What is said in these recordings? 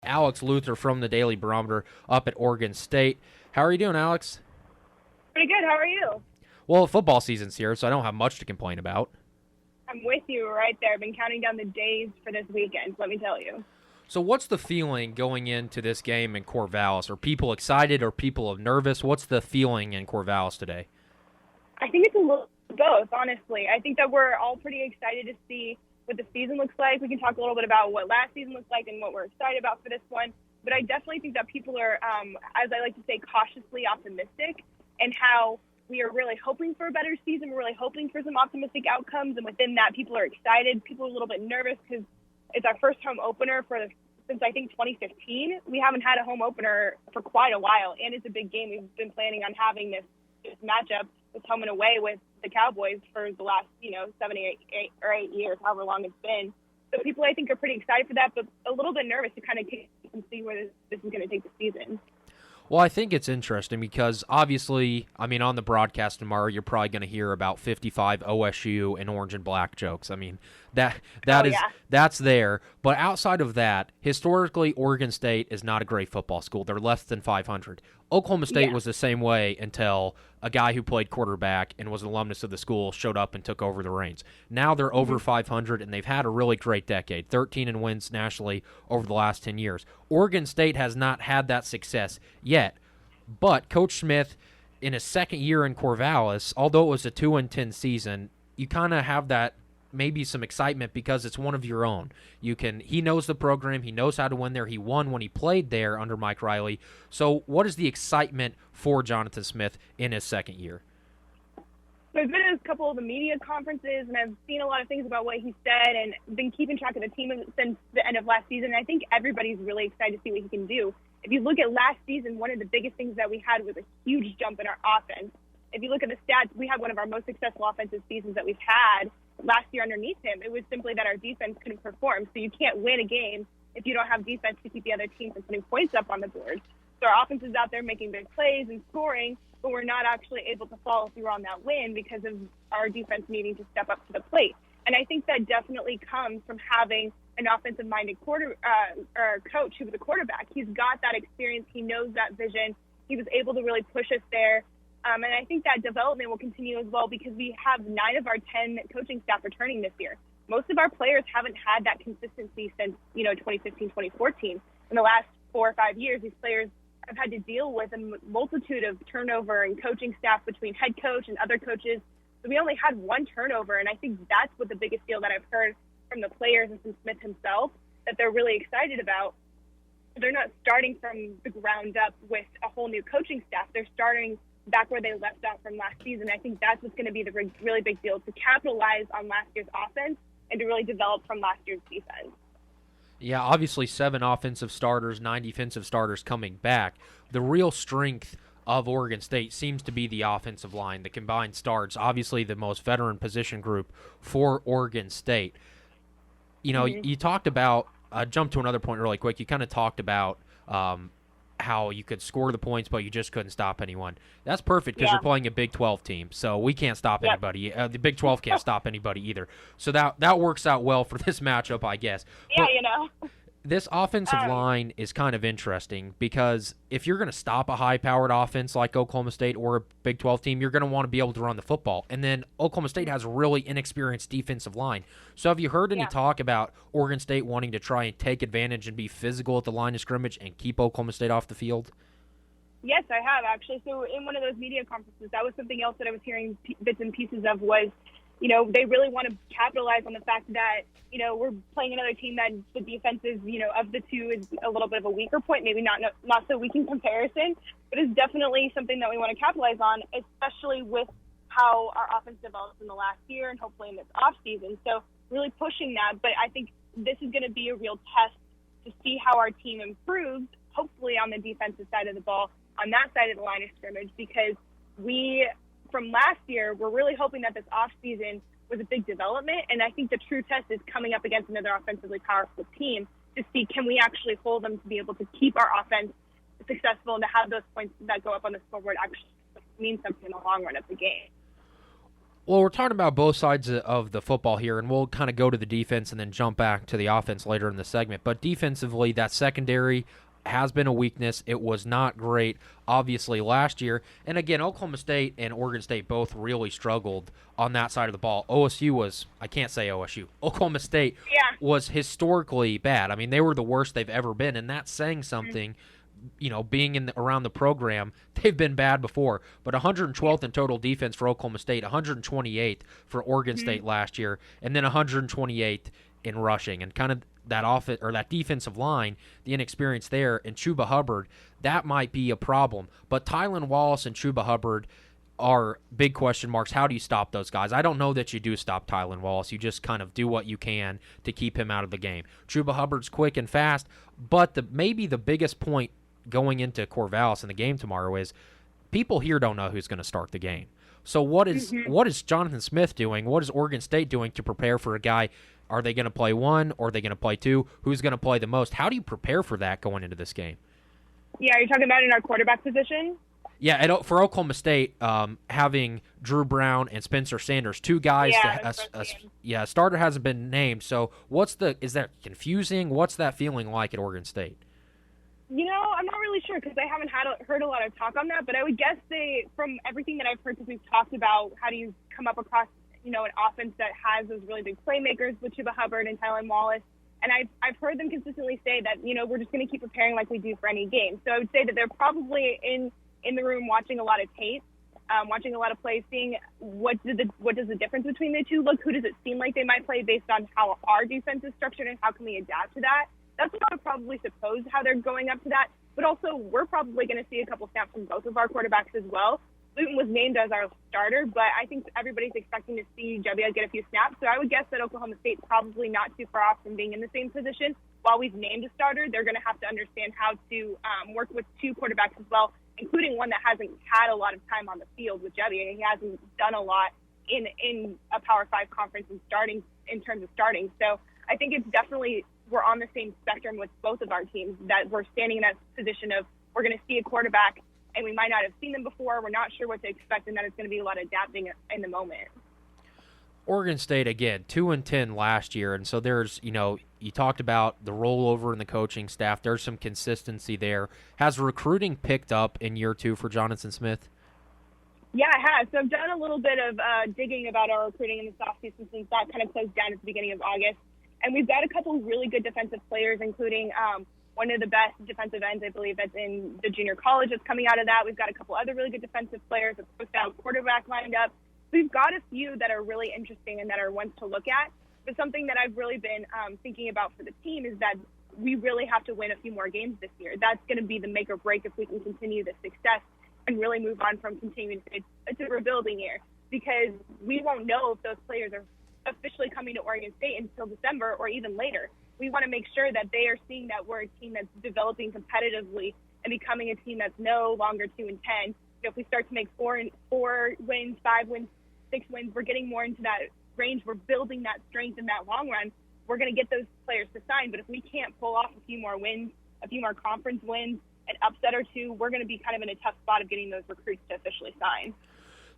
Alex Luther from the Daily Barometer up at Oregon State. How are you doing, Alex? Pretty good. How are you? Well, football season's here, so I don't have much to complain about. I'm with you right there. I've been counting down the days for this weekend, let me tell you. So what's the feeling going into this game in Corvallis? Are people excited? Are people nervous? What's the feeling in Corvallis today? I think it's a little of both, honestly. I think that we're all pretty excited to see what the season looks like. We can talk a little bit about what last season looked like and what we're excited about for this one. But I definitely think that people are, as I like to say, cautiously optimistic, and how we are really hoping for a better season. We're really hoping for some optimistic outcomes. And within that, people are excited. People are a little bit nervous because it's our first home opener since I think 2015. We haven't had a home opener for quite a while, and it's a big game. We've been planning on having this matchup, this home and away with the Cowboys for the last 8 years, however long it's been. So people, I think, are pretty excited for that, but a little bit nervous to kind of take and see where this is going to take the season. Well, I think it's interesting because obviously, on the broadcast tomorrow, you're probably going to hear about 55 OSU and orange and black jokes. That's there. But outside of that, historically, Oregon State is not a great football school. They're less than 500. Oklahoma State was the same way until a guy who played quarterback and was an alumnus of the school showed up and took over the reins. Now they're over 500, and they've had a really great decade, 13 in wins nationally over the last 10 years. Oregon State has not had that success yet, but Coach Smith, in his second year in Corvallis, although it was a 2-10 season, you kind of have that maybe some excitement because it's one of your own. He knows the program, he knows how to win there. He won when he played there under Mike Riley. So what is the excitement for Jonathan Smith in his second year? So I've been at a couple of the media conferences, and I've seen a lot of things about what he said and been keeping track of the team since the end of last season. And I think everybody's really excited to see what he can do. If you look at last season, one of the biggest things that we had was a huge jump in our offense. If you look at the stats, we had one of our most successful offensive seasons that we've had last year underneath him. It was simply that our defense couldn't perform. So you can't win a game if you don't have defense to keep the other team from putting points up on the board. So our offense is out there making big plays and scoring, but we're not actually able to follow through on that win because of our defense needing to step up to the plate. And I think that definitely comes from having an offensive-minded coach who was a quarterback. He's got that experience. He knows that vision. He was able to really push us there. And I think that development will continue as well because we have 9 of our 10 coaching staff returning this year. Most of our players haven't had that consistency since, 2015, 2014. In the last 4 or 5 years, these players have had to deal with a multitude of turnover in coaching staff between head coach and other coaches. So we only had 1 turnover, and I think that's what the biggest deal that I've heard from the players and from Smith himself that they're really excited about. They're not starting from the ground up with a whole new coaching staff. They're starting back where they left off from last season. I think that's what's going to be the really big deal, to capitalize on last year's offense and to really develop from last year's defense. Yeah, obviously 7 offensive starters, 9 defensive starters coming back. The real strength of Oregon State seems to be the offensive line, the combined starts, obviously the most veteran position group for Oregon State. You talked about, jump to another point really quick, you kind of talked about how you could score the points, but you just couldn't stop anyone. That's perfect because you're playing a Big 12 team, so we can't stop anybody. The Big 12 can't stop anybody either. So that works out well for this matchup, I guess. Yeah, but this offensive line is kind of interesting because if you're going to stop a high-powered offense like Oklahoma State or a Big 12 team, you're going to want to be able to run the football. And then Oklahoma State has a really inexperienced defensive line. So have you heard any talk about Oregon State wanting to try and take advantage and be physical at the line of scrimmage and keep Oklahoma State off the field? Yes, I have, actually. So in one of those media conferences, that was something else that I was hearing bits and pieces of was, they really want to capitalize on the fact that, we're playing another team that the defense is, of the two is a little bit of a weaker point, maybe not so weak in comparison, but it's definitely something that we want to capitalize on, especially with how our offense developed in the last year and hopefully in this off season. So really pushing that. But I think this is going to be a real test to see how our team improves, hopefully on the defensive side of the ball, on that side of the line of scrimmage, because from last year, we're really hoping that this offseason was a big development, and I think the true test is coming up against another offensively powerful team to see can we actually hold them to be able to keep our offense successful and to have those points that go up on the scoreboard actually mean something in the long run of the game. Well, we're talking about both sides of the football here, and we'll kind of go to the defense and then jump back to the offense later in the segment. But defensively, that secondary has been a weakness. It was not great, obviously, last year. And again, Oklahoma State and Oregon State both really struggled on that side of the ball. I can't say OSU. Oklahoma State Yeah. was historically bad. I mean, they were the worst they've ever been, and that's saying something. Being around the program, they've been bad before. But 112th in total defense for Oklahoma State, 128th for Oregon State last year, and then 128th in rushing. And kind of that defensive line, the inexperience there, and Chuba Hubbard, that might be a problem. But Tylan Wallace and Chuba Hubbard are big question marks. How do you stop those guys? I don't know that you do stop Tylan Wallace. You just kind of do what you can to keep him out of the game. Chuba Hubbard's quick and fast, but maybe the biggest point going into Corvallis in the game tomorrow is people here don't know who's going to start the game. So what is Jonathan Smith doing? What is Oregon State doing to prepare for a guy? Are they going to play one, or are they going to play two? Who's going to play the most? How do you prepare for that going into this game? Yeah, you're talking about in our quarterback position? Yeah, for Oklahoma State, having Drew Brown and Spencer Sanders, two guys a starter hasn't been named. So is that confusing? What's that feeling like at Oregon State? I'm not really sure because I haven't heard a lot of talk on that, but I would guess from everything that I've heard, because we've talked about how do you come up across, an offense that has those really big playmakers with Chuba Hubbard and Tylan Wallace. And I've heard them consistently say that, we're just going to keep preparing like we do for any game. So I would say that they're probably in the room watching a lot of tape, watching a lot of plays, seeing what does the difference between the two look, who does it seem like they might play based on how our defense is structured and how can we adapt to that. That's what I would probably suppose how they're going up to that. But also, we're probably going to see a couple snaps from both of our quarterbacks as well. Luton was named as our starter, but I think everybody's expecting to see Gebbia get a few snaps. So I would guess that Oklahoma State's probably not too far off from being in the same position. While we've named a starter, they're going to have to understand how to work with two quarterbacks as well, including one that hasn't had a lot of time on the field with Gebbia. He hasn't done a lot in a Power 5 conference in terms of starting. So I think it's definitely we're on the same spectrum with both of our teams, that we're standing in that position of we're going to see a quarterback and we might not have seen them before. We're not sure what to expect, and that it's going to be a lot of adapting in the moment. Oregon State, again, 2-10 last year, and so there's, you talked about the rollover in the coaching staff. There's some consistency there. Has recruiting picked up in year two for Jonathan Smith? Yeah, it has. So I've done a little bit of digging about our recruiting in the offseason since that kind of closed down at the beginning of August. And we've got a couple really good defensive players, including one of the best defensive ends, I believe, that's in the junior college that's coming out of that. We've got a couple other really good defensive players, a post-out quarterback lined up. We've got a few that are really interesting and that are ones to look at. But something that I've really been thinking about for the team is that we really have to win a few more games this year. That's going to be the make or break if we can continue this success and really move on from continuing. It's a rebuilding year because we won't know if those players are officially coming to Oregon State until December or even later. We want to make sure that they are seeing that we're a team that's developing competitively and becoming a team that's no longer 2-10. If we start to make 4 wins, 5 wins, 6 wins, we're getting more into that range. We're building that strength in that long run. We're going to get those players to sign. But if we can't pull off a few more wins, a few more conference wins, an upset or two, we're going to be kind of in a tough spot of getting those recruits to officially sign.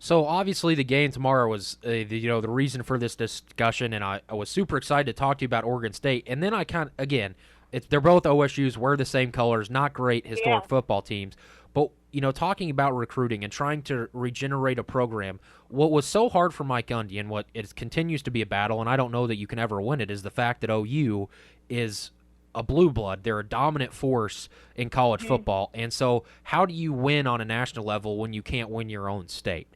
So obviously the game tomorrow was the reason for this discussion, and I was super excited to talk to you about Oregon State. And then they're both OSUs, wear the same colors, not great historic football teams. But, talking about recruiting and trying to regenerate a program, what was so hard for Mike Gundy and what it continues to be a battle, and I don't know that you can ever win it, is the fact that OU is a blue blood. They're a dominant force in college football. And so how do you win on a national level when you can't win your own state?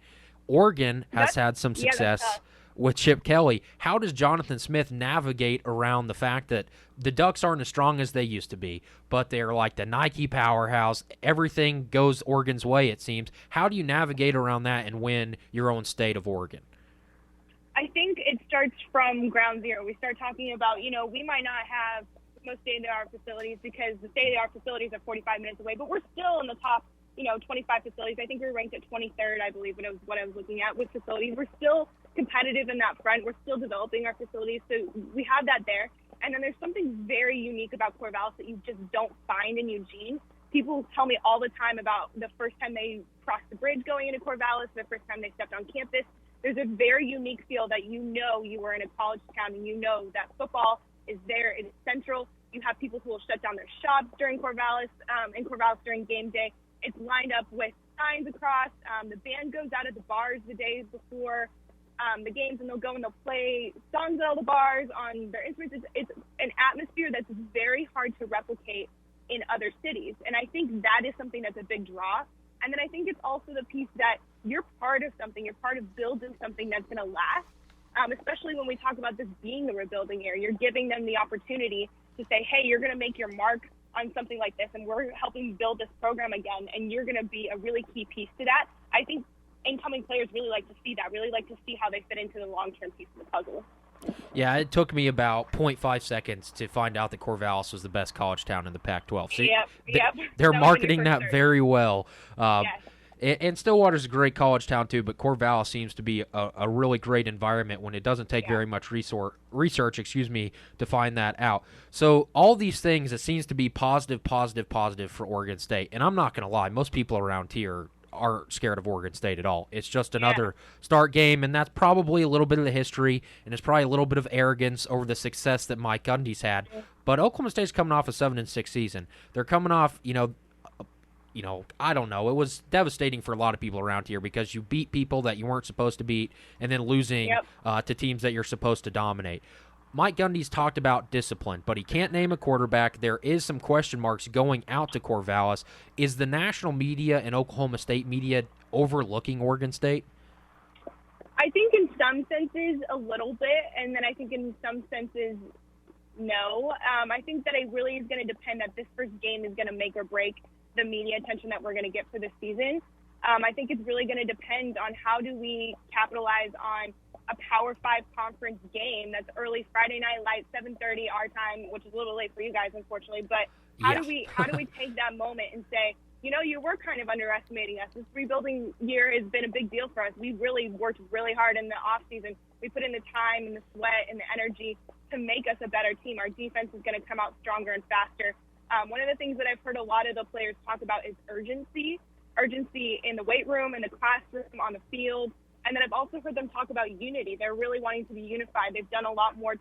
Oregon has had some success with Chip Kelly. How does Jonathan Smith navigate around the fact that the Ducks aren't as strong as they used to be, but they're like the Nike powerhouse? Everything goes Oregon's way, it seems. How do you navigate around that and win your own state of Oregon? I think it starts from ground zero. We start talking about, we might not have the most state-of-the-art facilities because the state-of-the-art facilities are 45 minutes away, but we're still in the top 25 facilities. I think we were ranked at 23rd, I believe, when it was what I was looking at with facilities. We're still competitive in that front. We're still developing our facilities, so we have that there. And then there's something very unique about Corvallis that you just don't find in Eugene. People tell me all the time about the first time they crossed the bridge going into Corvallis, the first time they stepped on campus. there's a very unique feel that you are in a college town and you know that football is there. It's central. You have people who will shut down their shops during Corvallis, in Corvallis during game day. It's lined up with signs across. The band goes out of the bars the days before the games, and they'll go and they'll play songs at all the bars on their instruments. It's an atmosphere that's very hard to replicate in other cities. And I think that is something that's a big draw. And then I think it's also the piece that you're part of something. You're part of building something that's going to last, especially when we talk about this being the rebuilding year. You're giving them the opportunity to say, hey, you're going to make your mark on something like this, and we're helping build this program again, and you're going to be a really key piece to that. I think incoming players really like to see that, really like to see how they fit into the long-term piece of the puzzle. Yeah, it took me about 0.5 seconds to find out that Corvallis was the best college town in the Pac-12. So they're marketing that very well. Yes. And Stillwater's a great college town too, but Corvallis seems to be a really great environment when it doesn't take very much research, to find that out. So all these things, it seems to be positive for Oregon State. And I'm not going to lie, most people around here aren't scared of Oregon State at all. It's just another start game, and that's probably a little bit of the history, and it's probably a little bit of arrogance over the success that Mike Gundy's had. But Oklahoma State's coming off a 7-6 season. They're coming off, I don't know. It was devastating for a lot of people around here because you beat people that you weren't supposed to beat and then losing to teams that you're supposed to dominate. Mike Gundy's talked about discipline, but he can't name a quarterback. There is some question marks going out to Corvallis. Is the national media and Oklahoma State media overlooking Oregon State? I think in some senses a little bit, and then I think in some senses no. I think that it really is going to depend that this first game is going to make or break the media attention that we're going to get for this season. I think it's really going to depend on how do we capitalize on a Power 5 conference game that's early Friday night light, 7:30 our time, which is a little late for you guys, unfortunately. But how do we take that moment and say, you were kind of underestimating us. This rebuilding year has been a big deal for us. We really worked really hard in the off season. We put in the time and the sweat and the energy to make us a better team. Our defense is going to come out stronger and faster. One of the things that I've heard a lot of the players talk about is urgency in the weight room, in the classroom, on the field. And then I've also heard them talk about unity. They're really wanting to be unified. They've done a lot more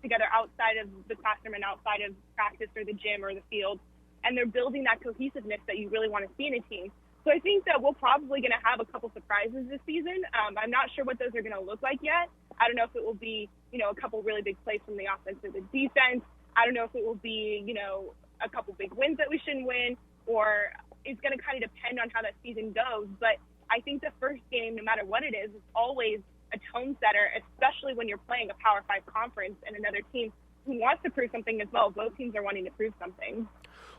together outside of the classroom and outside of practice or the gym or the field. And they're building that cohesiveness that you really want to see in a team. So I think that we're probably going to have a couple surprises this season. I'm not sure what those are going to look like yet. I don't know if it will be, a couple really big plays from the offense or the defense. I don't know if it will be, a couple big wins that we shouldn't win, or it's going to kind of depend on how that season goes. But I think the first game, no matter what it is always a tone setter, especially when you're playing a Power 5 conference and another team who wants to prove something as well. Both teams are wanting to prove something.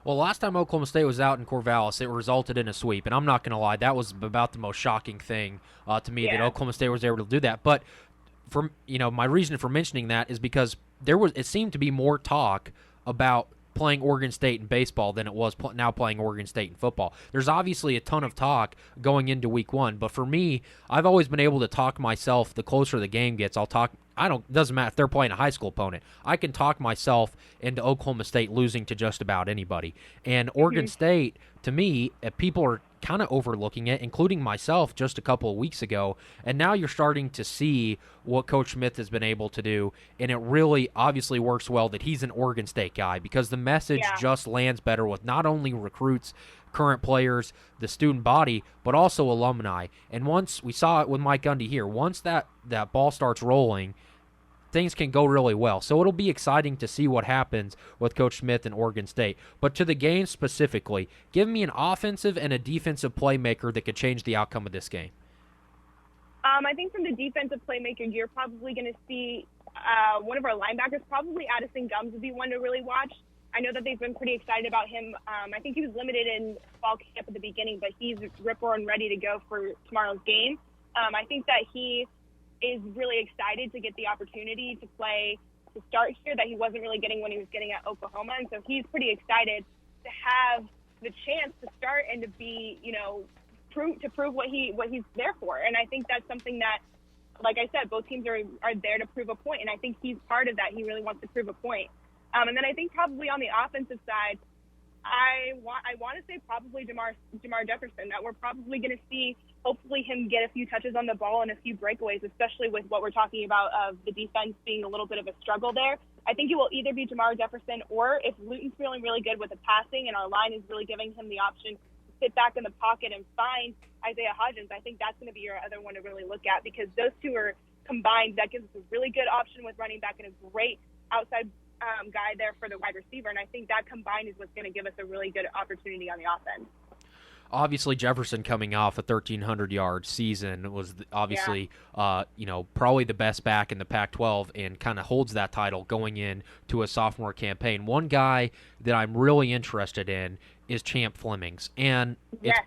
Well, last time Oklahoma State was out in Corvallis, it resulted in a sweep. And I'm not going to lie, that was about the most shocking thing to me that Oklahoma State was able to do that. But for my reason for mentioning that is because it seemed to be more talk about playing Oregon State in baseball than it was now playing Oregon State in football. There's obviously a ton of talk going into week one, but for me, I've always been able to talk myself. The closer the game gets, it doesn't matter if they're playing a high school opponent. I can talk myself into Oklahoma State losing to just about anybody. And Oregon State, to me, people are kind of overlooking it, including myself just a couple of weeks ago. And now you're starting to see what Coach Smith has been able to do. And it really obviously works well that he's an Oregon State guy because the message just lands better with not only recruits, current players, the student body, but also alumni. And once we saw it with Mike Gundy here, once that ball starts rolling, things can go really well. So it'll be exciting to see what happens with Coach Smith and Oregon State. But to the game specifically, give me an offensive and a defensive playmaker that could change the outcome of this game. I think from the defensive playmaker, you're probably going to see one of our linebackers, probably Addison Gums would be one to really watch. I know that they've been pretty excited about him. I think he was limited in fall camp at the beginning, but he's rip-roaring ready to go for tomorrow's game. I think that he is really excited to get the opportunity to start here that he wasn't really getting when he was getting at Oklahoma. And so he's pretty excited to have the chance to start and to be, prove what he's there for. And I think that's something that, like I said, both teams are there to prove a point. And I think he's part of that. He really wants to prove a point. And then I think probably on the offensive side, I want to say probably Jamar Jefferson, that we're probably going to see hopefully him get a few touches on the ball and a few breakaways, especially with what we're talking about of the defense being a little bit of a struggle there. I think it will either be Jamar Jefferson, or if Luton's feeling really good with the passing and our line is really giving him the option to sit back in the pocket and find Isaiah Hodgins, I think that's going to be your other one to really look at, because those two are combined. That gives us a really good option with running back and a great outside guy there for the wide receiver. And I think that combined is what's going to give us a really good opportunity on the offense. Obviously, Jefferson coming off a 1,300-yard season was obviously, probably the best back in the Pac-12 and kind of holds that title going into a sophomore campaign. One guy that I'm really interested in is Champ Flemings, and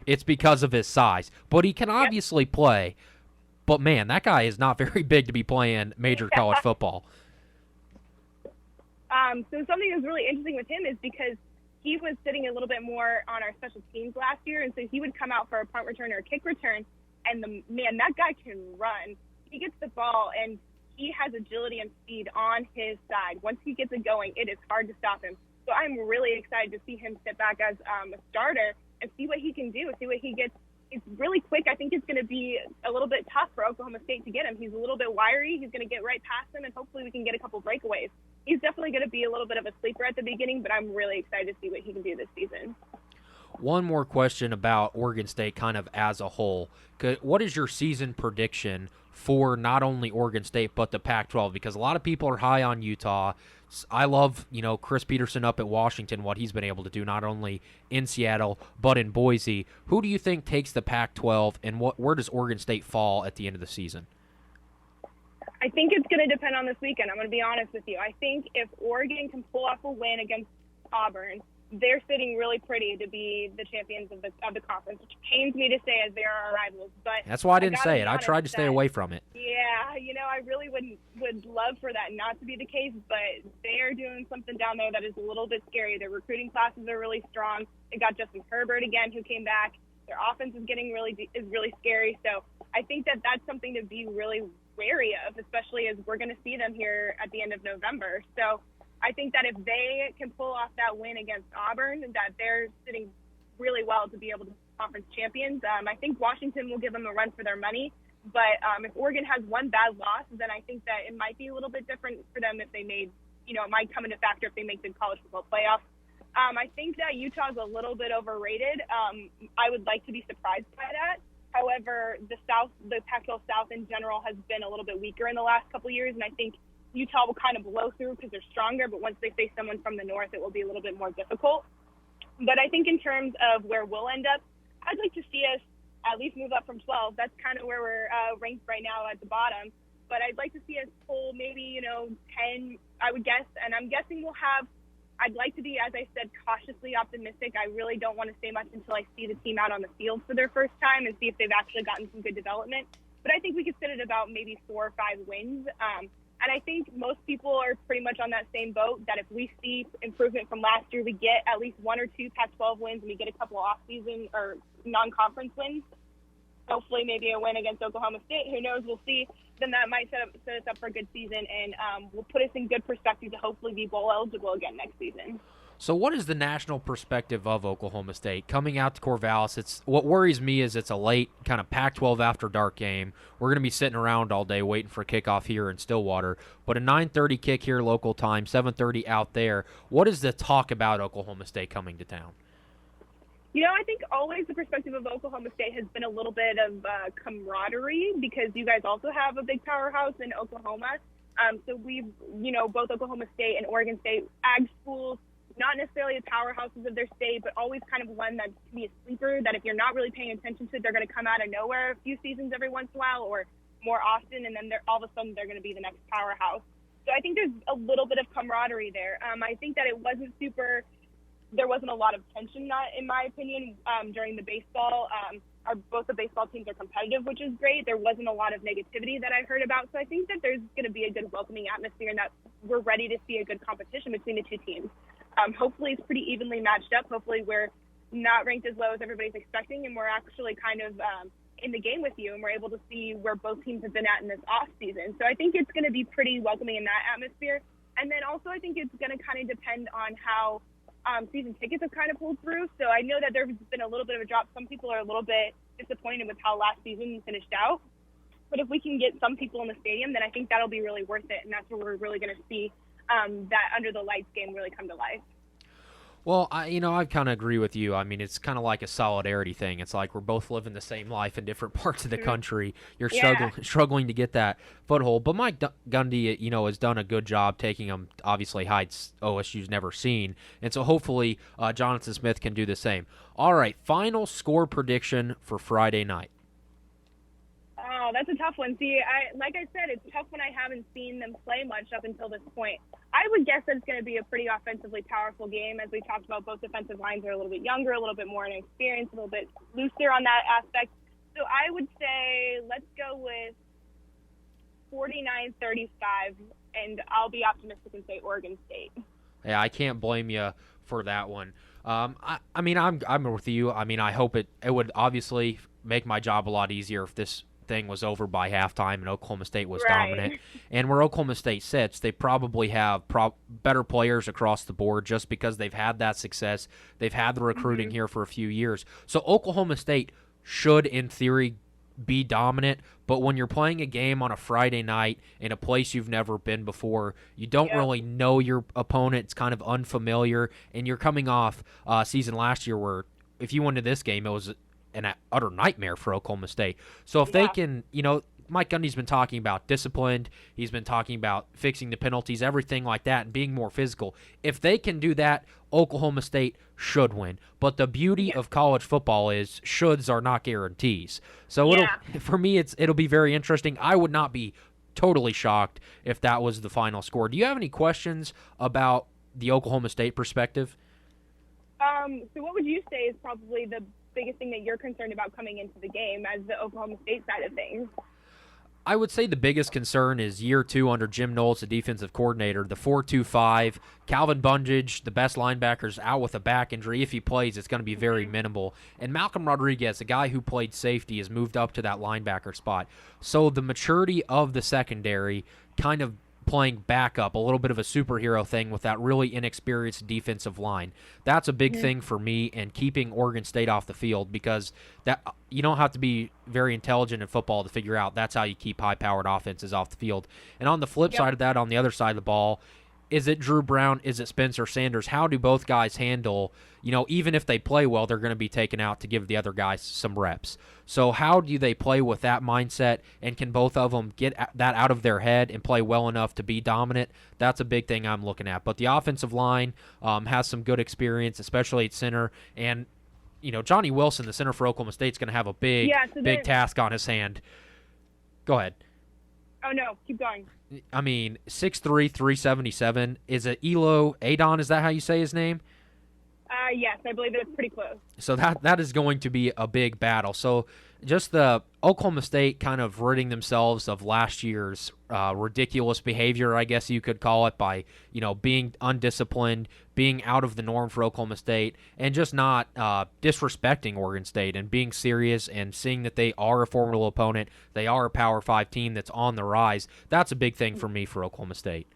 it's because of his size. But he can obviously play. But, man, that guy is not very big to be playing major college football. So something that's really interesting with him is because he was sitting a little bit more on our special teams last year, and so he would come out for a punt return or a kick return, and that guy can run. He gets the ball, and he has agility and speed on his side. Once he gets it going, it is hard to stop him. So I'm really excited to see him sit back as a starter and see what he can do, see what he gets. It's really quick. I think it's going to be a little bit tough for Oklahoma State to get him. He's a little bit wiry. He's going to get right past him, and hopefully we can get a couple breakaways. He's definitely going to be a little bit of a sleeper at the beginning, but I'm really excited to see what he can do this season. One more question about Oregon State kind of as a whole. What is your season prediction for not only Oregon State but the Pac-12? Because a lot of people are high on Utah. I love, Chris Peterson up at Washington, what he's been able to do not only in Seattle but in Boise. Who do you think takes the Pac-12, and where does Oregon State fall at the end of the season? I think it's going to depend on this weekend. I'm going to be honest with you. I think if Oregon can pull off a win against Auburn, they're sitting really pretty to be the champions of the conference, which pains me to say as they are our rivals. But that's why I didn't say it. I tried to stay away from it. Yeah, I really would love for that not to be the case, but they are doing something down there that is a little bit scary. Their recruiting classes are really strong. They got Justin Herbert again, who came back. Their offense is getting really scary. So I think that's something to be really wary of, especially as we're going to see them here at the end of November. So I think that if they can pull off that win against Auburn, that they're sitting really well to be able to be conference champions. I think Washington will give them a run for their money. But if Oregon has one bad loss, then I think that it might be a little bit different for them if they made, it might come into factor if they make the college football playoff. I think that Utah's a little bit overrated. I would like to be surprised by that. However, the Pac-12 South in general has been a little bit weaker in the last couple of years, and I think Utah will kind of blow through because they're stronger, but once they face someone from the north, it will be a little bit more difficult. But I think in terms of where we'll end up, I'd like to see us at least move up from 12. That's kind of where we're ranked right now at the bottom. But I'd like to see us pull maybe, 10, I would guess, and I'm guessing we'll have – I'd like to be, as I said, cautiously optimistic. I really don't want to say much until I see the team out on the field for their first time and see if they've actually gotten some good development. But I think we could sit at about maybe 4 or 5 wins. And I think most people are pretty much on that same boat, that if we see improvement from last year, we get at least 1 or 2 Pac-12 wins, and we get a couple off-season or non-conference wins, hopefully maybe a win against Oklahoma State. Who knows? We'll see. Then that might set us up for a good season, and will put us in good perspective to hopefully be bowl eligible again next season. So what is the national perspective of Oklahoma State coming out to Corvallis? What worries me is it's a late kind of Pac-12 after dark game. We're going to be sitting around all day waiting for kickoff here in Stillwater. But a 9:30 kick here local time, 7:30 out there. What is the talk about Oklahoma State coming to town? I think always the perspective of Oklahoma State has been a little bit of camaraderie, because you guys also have a big powerhouse in Oklahoma. So we've, both Oklahoma State and Oregon State ag schools, not necessarily the powerhouses of their state, but always kind of one that can be a sleeper, that if you're not really paying attention to it, they're going to come out of nowhere a few seasons every once in a while, or more often, and then all of a sudden they're going to be the next powerhouse. So I think there's a little bit of camaraderie there. I think that there wasn't a lot of tension, in my opinion, during the baseball. Both the baseball teams are competitive, which is great. There wasn't a lot of negativity that I heard about. So I think that there's going to be a good welcoming atmosphere, and that we're ready to see a good competition between the two teams. Hopefully it's pretty evenly matched up. Hopefully we're not ranked as low as everybody's expecting, and we're actually kind of in the game with you, and we're able to see where both teams have been at in this off season. So I think it's going to be pretty welcoming in that atmosphere. And then also I think it's going to kind of depend on how season tickets have kind of pulled through. So I know that there's been a little bit of a drop. Some people are a little bit disappointed with how last season finished out. But if we can get some people in the stadium, then I think that'll be really worth it. And that's where we're really going to see that under the lights game really come to life. Well, I kind of agree with you. I mean, it's kind of like a solidarity thing. It's like we're both living the same life in different parts of the country. You're struggling to get that foothold. But Mike Gundy, has done a good job taking them, obviously, heights OSU's never seen. And so hopefully Jonathan Smith can do the same. All right, final score prediction for Friday night. Oh, that's a tough one. See, like I said, it's tough when I haven't seen them play much up until this point. I would guess that it's going to be a pretty offensively powerful game. As we talked about, both defensive lines are a little bit younger, a little bit more inexperienced, a little bit looser on that aspect. So I would say let's go with 49-35, and I'll be optimistic and say Oregon State. Yeah, I can't blame you for that one. I mean, I'm with you. I mean, I hope it would obviously make my job a lot easier if this thing was over by halftime and Oklahoma State was dominant. And where Oklahoma State sits, they probably have better players across the board just because they've had that success. They've had the recruiting here for a few years. So Oklahoma State should, in theory, be dominant, but when you're playing a game on a Friday night in a place you've never been before, you don't really know your opponent. It's kind of unfamiliar, and you're coming off season last year where if you went to this game, it was an utter nightmare for Oklahoma State. So if they can, Mike Gundy's been talking about disciplined. He's been talking about fixing the penalties, everything like that, and being more physical. If they can do that, Oklahoma State should win. But the beauty of college football is shoulds are not guarantees. So for me, it'll be very interesting. I would not be totally shocked if that was the final score. Do you have any questions about the Oklahoma State perspective? So what would you say is probably the biggest thing that you're concerned about coming into the game as the Oklahoma State side of things? I would say the biggest concern is year 2 under Jim Knowles, the defensive coordinator, the 4-2-5. Calvin Bungage, the best linebackers, out with a back injury. If he plays, it's going to be very minimal. And Malcolm Rodriguez, a guy who played safety, has moved up to that linebacker spot. So the maturity of the secondary kind of playing backup, a little bit of a superhero thing with that really inexperienced defensive line. That's a big thing for me, and keeping Oregon State off the field, because that you don't have to be very intelligent in football to figure out that's how you keep high-powered offenses off the field. And on the flip side of that, on the other side of the ball, is it Drew Brown? Is it Spencer Sanders? How do both guys handle, even if they play well, they're going to be taken out to give the other guys some reps. So how do they play with that mindset, and can both of them get that out of their head and play well enough to be dominant? That's a big thing I'm looking at. But the offensive line has some good experience, especially at center. And, Johnny Wilson, the center for Oklahoma State, is going to have a big task on his hand. Go ahead. Oh, no. Keep going. I mean, 6'3", 377. Is it Elo Adon? Is that how you say his name? Yes, I believe it's pretty close. So that is going to be a big battle. So just the Oklahoma State kind of ridding themselves of last year's ridiculous behavior, I guess you could call it, by being undisciplined, being out of the norm for Oklahoma State, and just not disrespecting Oregon State, and being serious and seeing that they are a formidable opponent. They are a Power 5 team that's on the rise. That's a big thing for me for Oklahoma State.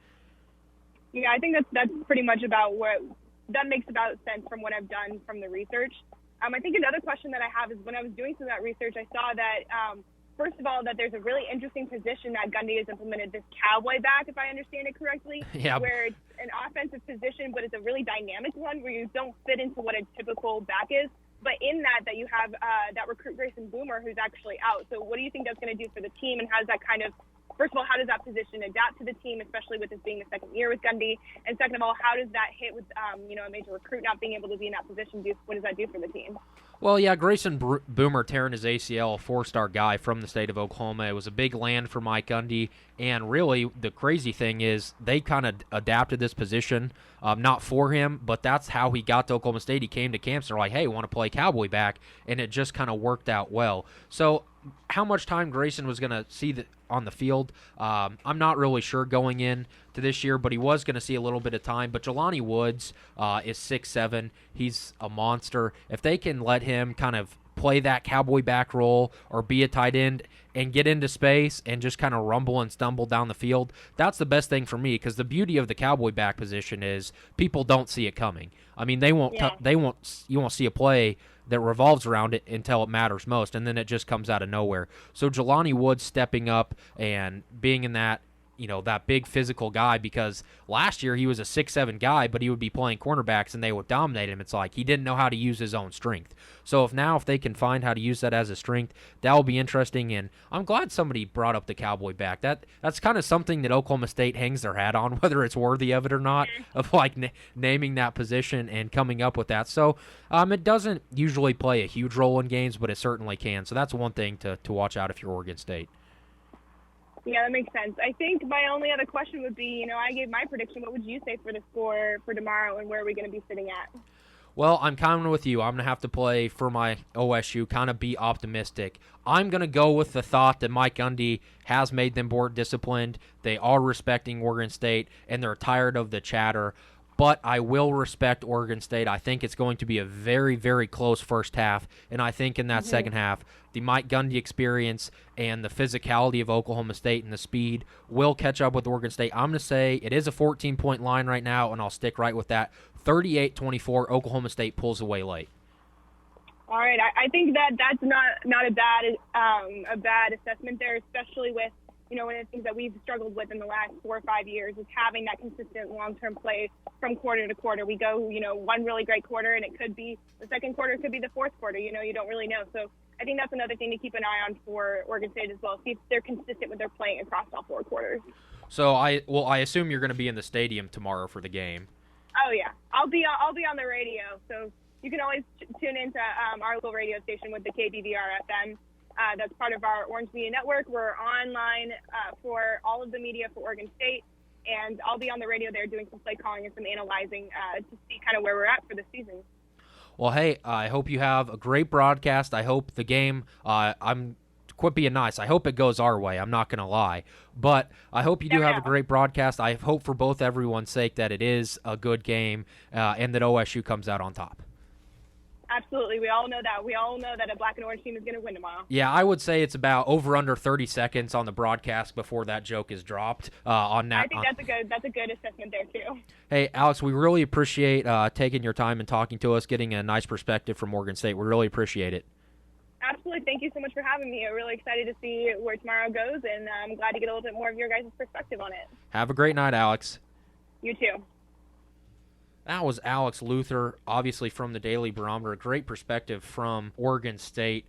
Yeah, I think that's pretty much about what that makes about sense from what I've done from the research. I think another question that I have is, when I was doing some of that research, I saw that, first of all, that there's a really interesting position that Gundy has implemented, this cowboy back, if I understand it correctly, where it's an offensive position, but it's a really dynamic one where you don't fit into what a typical back is. But in that you have that recruit Grayson Boomer, who's actually out. So what do you think that's going to do for the team, and how does that kind of, first of all, how does that position adapt to the team, especially with this being the second year with Gundy? And second of all, how does that hit with, a major recruit not being able to be in that position? What does that do for the team? Well, yeah, Grayson Boomer tearing his ACL, a 4-star guy from the state of Oklahoma. It was a big land for Mike Gundy, and really the crazy thing is they kind of adapted this position, not for him, but that's how he got to Oklahoma State. He came to camps, they're like, hey, want to play cowboy back, and it just kind of worked out well. So how much time Grayson was going to see on the field, I'm not really sure going in to this year, but he was going to see a little bit of time. But Jelani Woods is 6'7". He's a monster. If they can let him kind of play that cowboy back role or be a tight end and get into space and just kind of rumble and stumble down the field, that's the best thing for me, because the beauty of the cowboy back position is people don't see it coming. I mean, you won't see a play that revolves around it until it matters most, and then it just comes out of nowhere. So Jelani Woods stepping up and being in that, that big physical guy, because last year he was a 6'7" guy, but he would be playing cornerbacks and they would dominate him. It's like he didn't know how to use his own strength. So if they can find how to use that as a strength, that will be interesting. And I'm glad somebody brought up the cowboy back. That's kind of something that Oklahoma State hangs their hat on, whether it's worthy of it or not, of like naming that position and coming up with that. So it doesn't usually play a huge role in games, but it certainly can. So that's one thing to watch out if you're Oregon State. Yeah, that makes sense. I think my only other question would be, I gave my prediction. What would you say for the score for tomorrow, and where are we going to be sitting at? Well, I'm kind of with you. I'm going to have to play for my OSU, kind of be optimistic. I'm going to go with the thought that Mike Gundy has made them more disciplined. They are respecting Oregon State, and they're tired of the chatter. But I will respect Oregon State. I think it's going to be a very, very close first half, and I think in that second half, the Mike Gundy experience and the physicality of Oklahoma State and the speed will catch up with Oregon State. I'm going to say it is a 14-point line right now, and I'll stick right with that. 38-24, Oklahoma State pulls away late. All right, I think that's not a bad assessment there, especially with one of the things that we've struggled with in the last 4 or 5 years is having that consistent long-term play from quarter to quarter. We go, one really great quarter, and it could be the second quarter, it could be the fourth quarter. You don't really know. So I think that's another thing to keep an eye on for Oregon State as well. See if they're consistent with their playing across all 4 quarters. So I assume you're going to be in the stadium tomorrow for the game. Oh yeah, I'll be on the radio. So you can always tune into our local radio station with the KBVR FM. That's part of our Orange Media Network. We're online for all of the media for Oregon State, and I'll be on the radio there doing some play calling and some analyzing to see kind of where we're at for the season. Well, hey, I hope you have a great broadcast. I hope the game, quit being nice. I hope it goes our way. I'm not going to lie. But I hope you do have a great broadcast. I hope for both everyone's sake that it is a good game and that OSU comes out on top. Absolutely. We all know that. We all know that a black and orange team is going to win tomorrow. Yeah, I would say it's about under 30 seconds on the broadcast before that joke is dropped. On that, I think that's a good assessment there, too. Hey, Alex, we really appreciate taking your time and talking to us, getting a nice perspective from Oregon State. We really appreciate it. Absolutely. Thank you so much for having me. I'm really excited to see where tomorrow goes, and I'm glad to get a little bit more of your guys' perspective on it. Have a great night, Alex. You too. That was Alex Luther, obviously from the Daily Barometer. A great perspective from Oregon State.